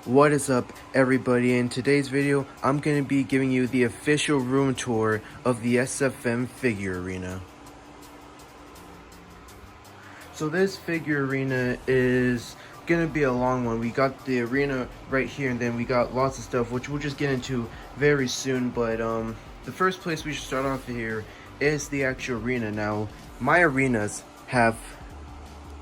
What is up, everybody? In today's video, I'm going to be giving you the official room tour of the SFM Figure Arena. So this figure arena is going to be a long one. We got the arena right here, and then we got lots of stuff, which we'll just get into very soon. But the first place we should start off here is the actual arena. Now, my arenas have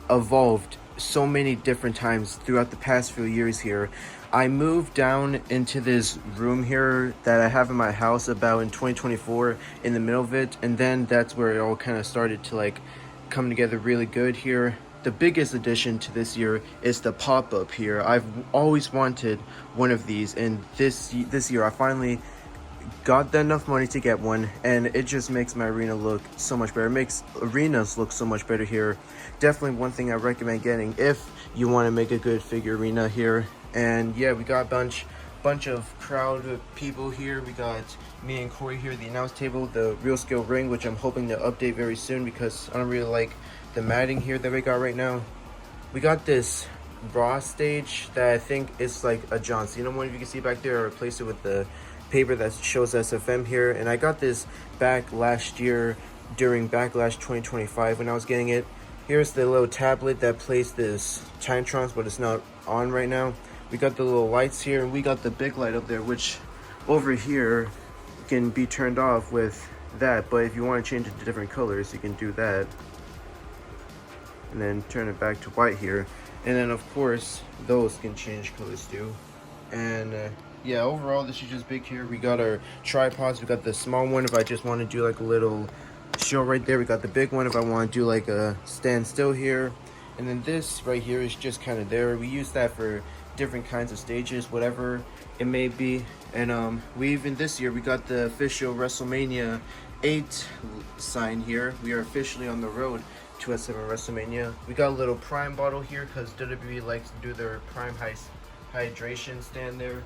evolved so many different times throughout the past few years here. I moved down into this room here that I have in my house about in 2024 in the middle of it, and then that's where it all kind of started to like come together really good here. The biggest addition to this year is the pop-up here. I've always wanted one of these, and this year I finally got enough money to get one, and it just makes my arena look so much better. It makes arenas look so much better here. Definitely one thing I recommend getting if you want to make a good figure arena here. And yeah, we got a bunch of crowd of people here. We got me and Corey here, the announce table, the Real Skill ring, which I'm hoping to update very soon because I don't really like the matting here that we got right now. We got this Raw stage that I think is like a John Cena one, if you can see back there. I replaced it with the paper that shows SFM here, and I got this back last year during Backlash 2025 when I was getting it. Here's the little tablet that plays this Timetrons, but it's not on right now. We got the little lights here, and we got the big light up there, which over here can be turned off with that, but if you want to change it to different colors, you can do that and then turn it back to white here. And then of course those can change colors too. And yeah, overall this is just big here. We got our tripods. We got the small one if I just want to do like a little show right there. We got the big one if I want to do like a standstill here. And then this right here is just kind of there. We use that for different kinds of stages, whatever it may be. And we even this year we got the official WrestleMania 8 sign here. We are officially on the road to SFM WrestleMania. We got a little Prime bottle here because WWE likes to do their Prime hydration stand there.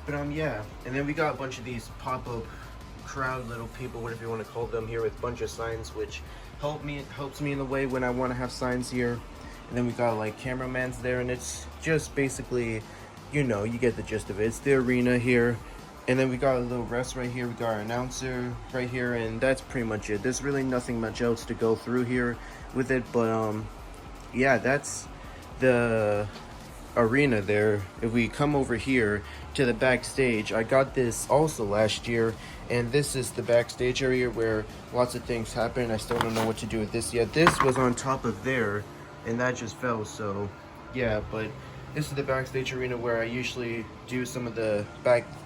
But yeah, and then we got a bunch of these pop-up crowd little people, whatever you want to call them, here with a bunch of signs, which helps me in the way when I want to have signs here. And then we got like cameramans there, and it's just basically, you know, you get the gist of it. It's the arena here. And then we got a little rest right here. We got our announcer right here, and that's pretty much it. There's really nothing much else to go through here with it, but yeah, that's the arena there. If we come over here to the backstage, I got this also last year, and this is the backstage area where lots of things happen. I still don't know what to do with this yet. This was on top of there, and that just fell, so yeah. But this is the backstage arena where I usually do some of the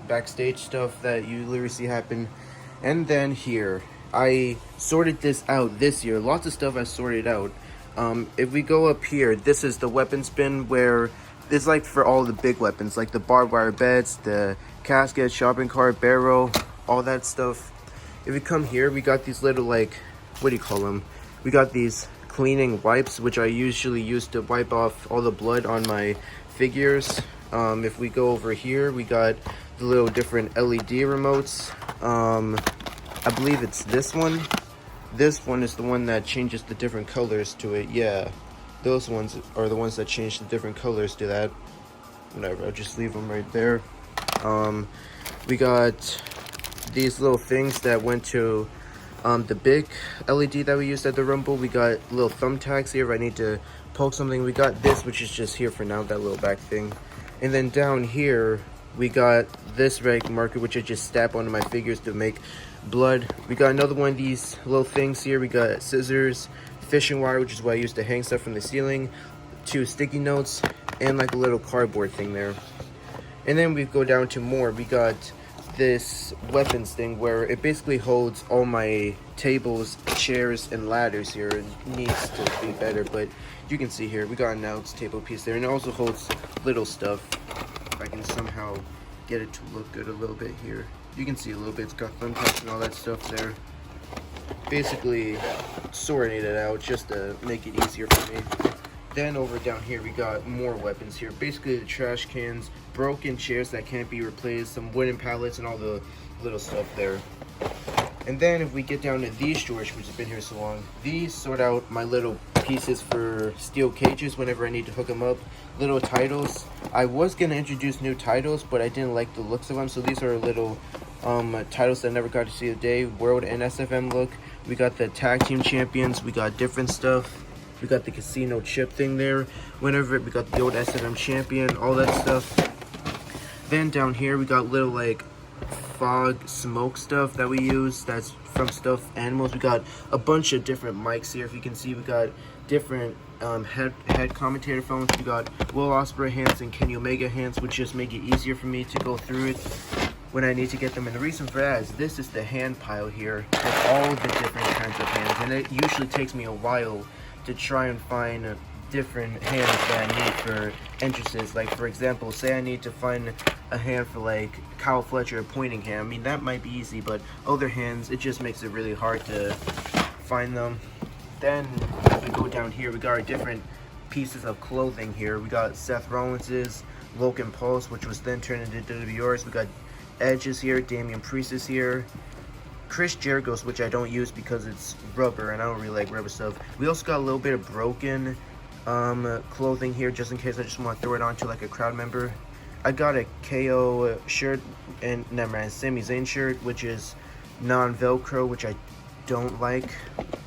backstage stuff that you literally see happen. And then here, I sorted this out this year. Lots of stuff I sorted out. If we go up here, this is the weapons bin where it's like for all the big weapons, like the barbed wire beds, the casket, shopping cart, barrel, all that stuff. If we come here, we got these little, like, what do you call them? We got these cleaning wipes, which I usually use to wipe off all the blood on my figures. If we go over here, we got the little different LED remotes. I believe it's this one. This one is the one that changes the different colors to it. Yeah, those ones are the ones that change the different colors to that. Whatever, I'll just leave them right there. We got these little things that went to the big LED that we used at the Rumble. We got little thumbtacks here if I need to poke something. We got this, which is just here for now, that little back thing. And then down here, we got this rag marker, which I just stab onto my figures to make blood. We got another one of these little things here. We got scissors, fishing wire, which is what I use to hang stuff from the ceiling, 2 sticky notes, and like a little cardboard thing there. And then we go down to more. We got this weapons thing where it basically holds all my tables, chairs, and ladders here. It needs to be better, but you can see here we got an announce table piece there, and it also holds little stuff. If I can somehow get it to look good a little bit here, you can see a little bit. It's got thumbtacks and all that stuff there. Basically sorting it out just to make it easier for me. Then over down here, we got more weapons here. Basically the trash cans, broken chairs that can't be replaced, some wooden pallets, and all the little stuff there. And then if we get down to these storage, which has been here so long, these sort out my little pieces for steel cages whenever I need to hook them up. Little titles. I was gonna introduce new titles, but I didn't like the looks of them, so these are little titles that never got to see the day. World and SFM look. We got the tag team champions. We got different stuff. We got the casino chip thing there. Whenever we got the old SFM champion, all that stuff. Then down here we got little like fog smoke stuff that we use. That's from stuffed animals. We got a bunch of different mics here. If you can see, we got different head commentator phones. We got Will Ospreay hands and Kenny Omega hands, which just make it easier for me to go through it when I need to get them. And the reason for that is this is the hand pile here with all the different kinds of hands, and it usually takes me a while to try and find different hands that I need for entrances. Like, for example, say I need to find a hand for like Kyle Fletcher, a pointing hand. I mean, that might be easy, but other hands, it just makes it really hard to find them. Then as we go down here, we got our different pieces of clothing here. We got Seth Rollins's, Logan Paul's, which was then turned into WWR's. We got Edge's here, Damian Priest is here, Chris Jericho's, which I don't use because it's rubber and I don't really like rubber stuff. We also got a little bit of broken clothing here, just in case I just want to throw it onto like a crowd member. I got a KO shirt and Sami Zayn shirt, which is non-Velcro, which I don't like.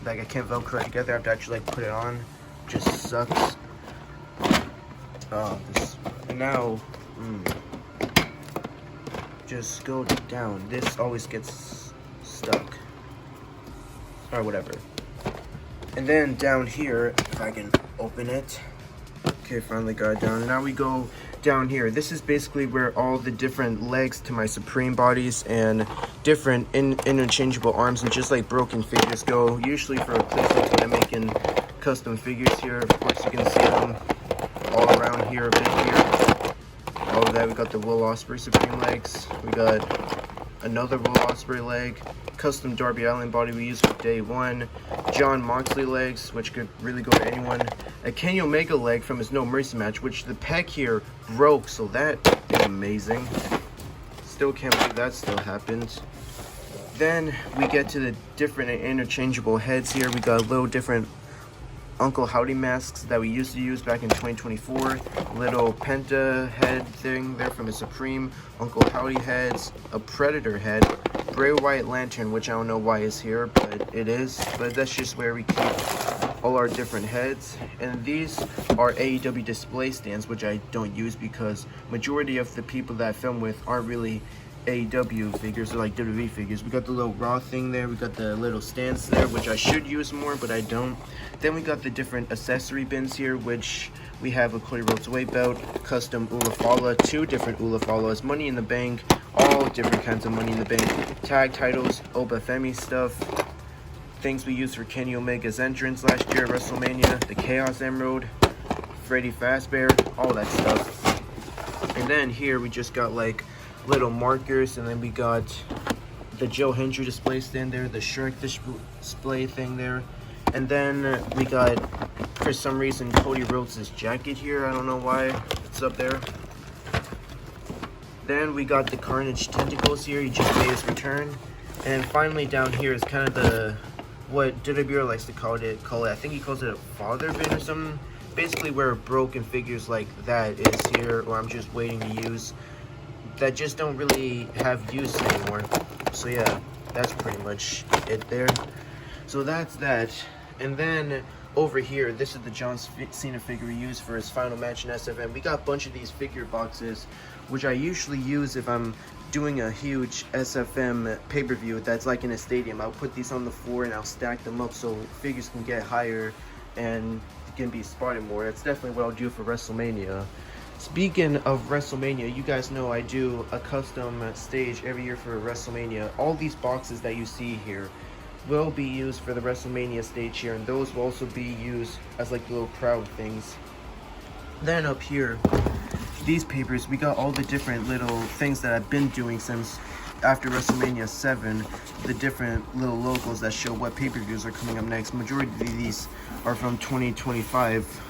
Like, I can't Velcro it together. I have to actually like put it on. Just sucks. And now, just go down. This always gets stuck, or whatever. And then down here, if I can open it. Okay, finally got it down. Now we go down here. This is basically where all the different legs to my Supreme bodies and different interchangeable arms and just like broken figures go. Usually for replacements when I'm making custom figures here. Of course, you can see them all around here a bit here. All of that. We got the Will Ospreay Supreme legs. We got another Will Ospreay leg. Custom Darby Allin body we used for day one. John Moxley legs, which could really go to anyone. A Kenny Omega leg from his No Mercy match, which the pec here broke, so that is amazing. Still can't believe that still happened. Then we get to the different and interchangeable heads here. We got little different Uncle Howdy masks that we used to use back in 2024. Little Penta head thing there from a Supreme. Uncle Howdy heads. A Predator head. Bray Wyatt lantern, which I don't know why is here, but it is. But that's just where we keep all our different heads. And these are AEW display stands, which I don't use because majority of the people that I film with aren't really AEW figures, or like WWE figures. We got the little Raw thing there. We got the little stands there, which I should use more, but I don't. Then we got the different accessory bins here, which we have a Cody Rhodes weight belt, custom Ulafala, 2 different Ulafalas, Money in the Bank, all different kinds of Money in the Bank, tag titles, Oba Femi stuff, things we used for Kenny Omega's entrance last year at WrestleMania, the Chaos Emerald, Freddy Fazbear, all that stuff. And then here we just got like little markers, and then we got the Joe Hendry display stand there, the Shrek display thing there, and then we got, for some reason, Cody Rhodes' jacket here. I don't know why it's up there. Then we got the Carnage tentacles here. He just made his return. And finally down here is kind of the, what WWR likes to call it. I think he calls it a father bin or something. Basically where broken figures like that is here, or I'm just waiting to use, that just don't really have use anymore. So yeah, that's pretty much it there. So that's that. And then over here, this is the John Cena figure we used for his final match in SFM. We got a bunch of these figure boxes, which I usually use if I'm doing a huge SFM pay-per-view that's like in a stadium. I'll put these on the floor and I'll stack them up so figures can get higher and can be spotted more. That's definitely what I'll do for WrestleMania. Speaking of WrestleMania, you guys know I do a custom stage every year for WrestleMania. All these boxes that you see here will be used for the WrestleMania stage here, and those will also be used as like little crowd things. Then up here, these papers, we got all the different little things that I've been doing since after WrestleMania 7, the different little logos that show what pay-per-views are coming up next. Majority of these are from 2025.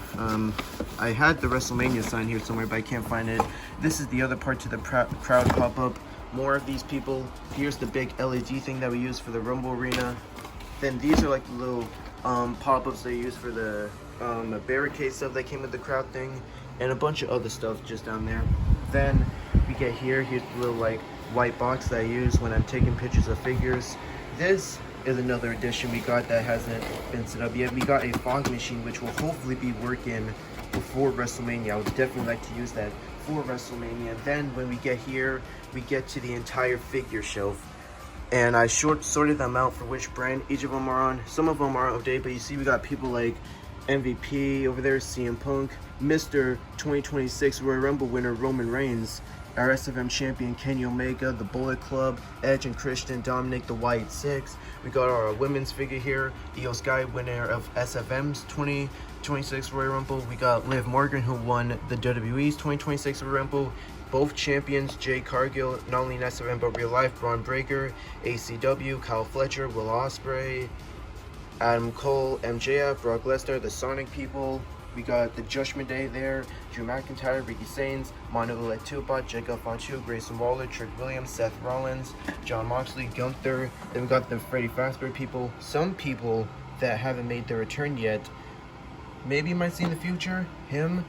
I had the WrestleMania sign here somewhere, but I can't find it. This is the other part to the crowd pop-up. More of these people. Here's the big LED thing that we use for the Rumble Arena. Then these are like the little pop-ups they use for the barricade stuff that came with the crowd thing, and a bunch of other stuff just down there. Then we get here. Here's the little like white box that I use when I'm taking pictures of figures. This is another addition we got that hasn't been set up yet. We got a fog machine which will hopefully be working before WrestleMania. I would definitely like to use that for WrestleMania. Then when we get here, we get to the entire figure shelf. And I sorted them out for which brand each of them are on. Some of them are updated, but you see we got people like MVP over there, CM Punk, Mr. 2026 Royal Rumble winner Roman Reigns, our SFM champion Kenny Omega, the Bullet Club, Edge and Christian, Dominic the White Six. We got our women's figure here, Io Sky, winner of SFM's 2026 Royal Rumble. We got Liv Morgan, who won the WWE's 2026 Royal Rumble. Both champions, Jade Cargill, not only in SFM but real life, Braun Breaker, ACW, Kyle Fletcher, Will Ospreay, Adam Cole, MJF, Brock Lesnar, the Sonic people. We got the Judgment Day there, Drew McIntyre, Ricky Sainz, Monolith Tupac, Jacob Fatu, Grayson Waller, Trick Williams, Seth Rollins, John Moxley, Gunther. Then we got the Freddy Fazbear people. Some people that haven't made their return yet, maybe you might see in the future, him.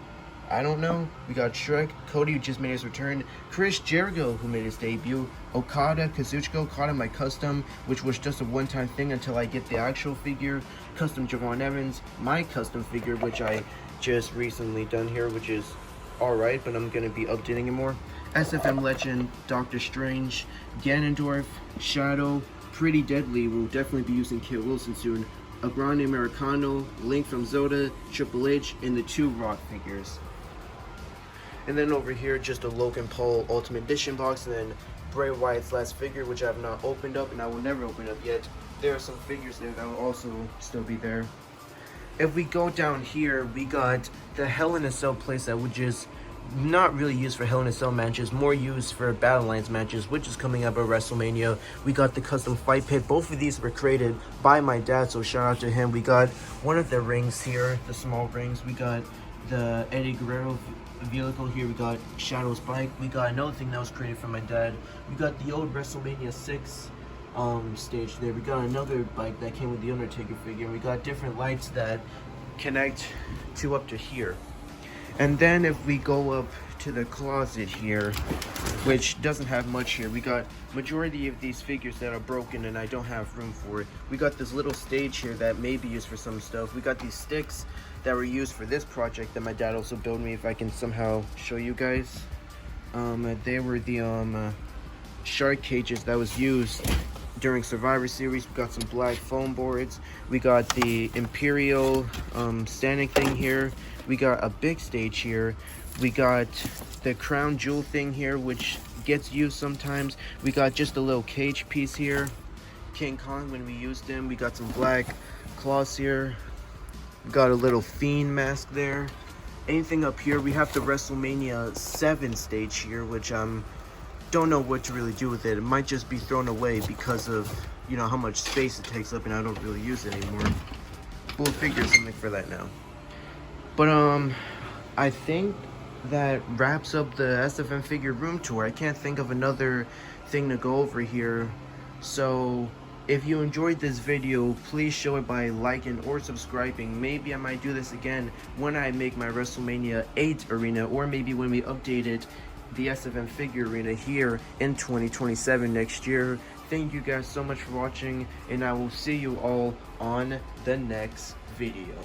I don't know. We got Shrek, Cody, who just made his return, Chris Jericho, who made his debut, Okada, Kazuchika Okada, my custom, which was just a one-time thing until I get the actual figure, custom Javon Evans, my custom figure, which I just recently done here, which is alright, but I'm going to be updating it more, SFM Legend, Doctor Strange, Ganondorf, Shadow, Pretty Deadly, we'll definitely be using Kit Wilson soon, a Grande Americano, Link from Zelda, Triple H, and the 2 Rock figures. And then over here, just a Logan Paul Ultimate Edition box, and then Bray Wyatt's last figure, which I have not opened up, and I will never open up yet. There are some figures there that will also still be there. If we go down here, we got the Hell in a Cell playset, which is not really used for Hell in a Cell matches, more used for Battle Alliance matches, which is coming up at WrestleMania. We got the custom fight pit. Both of these were created by my dad, so shout out to him. We got one of the rings here, the small rings. We got the Eddie Guerrero vehicle here. We got Shadow's bike. We got another thing that was created from my dad. We got the old WrestleMania 6 stage there. We got another bike that came with the Undertaker figure. We got different lights that connect to up to here. And then if we go up to the closet here, which doesn't have much here, we got majority of these figures that are broken and I don't have room for it. We got this little stage here that may be used for some stuff. We got these sticks that were used for this project that my dad also built me, if I can somehow show you guys. They were the shark cages that was used during Survivor Series. We got some black foam boards. We got the Imperial standing thing here. We got a big stage here. We got the crown jewel thing here, which gets used sometimes. We got just a little cage piece here. King Kong when we used him. We got some black cloths here. We got a little Fiend mask there. Anything up here, we have the WrestleMania 7 stage here, which don't know what to really do with it. It might just be thrown away because of, you know, how much space it takes up and I don't really use it anymore. We'll figure something for that now. But I think that wraps up the SFM figure room tour. I can't think of another thing to go over here. So if you enjoyed this video, please show it by liking or subscribing. Maybe I might do this again when I make my WrestleMania 8 arena, or maybe when we updated the SFM figure arena here in 2027 next year. Thank you guys so much for watching, and I will see you all on the next video.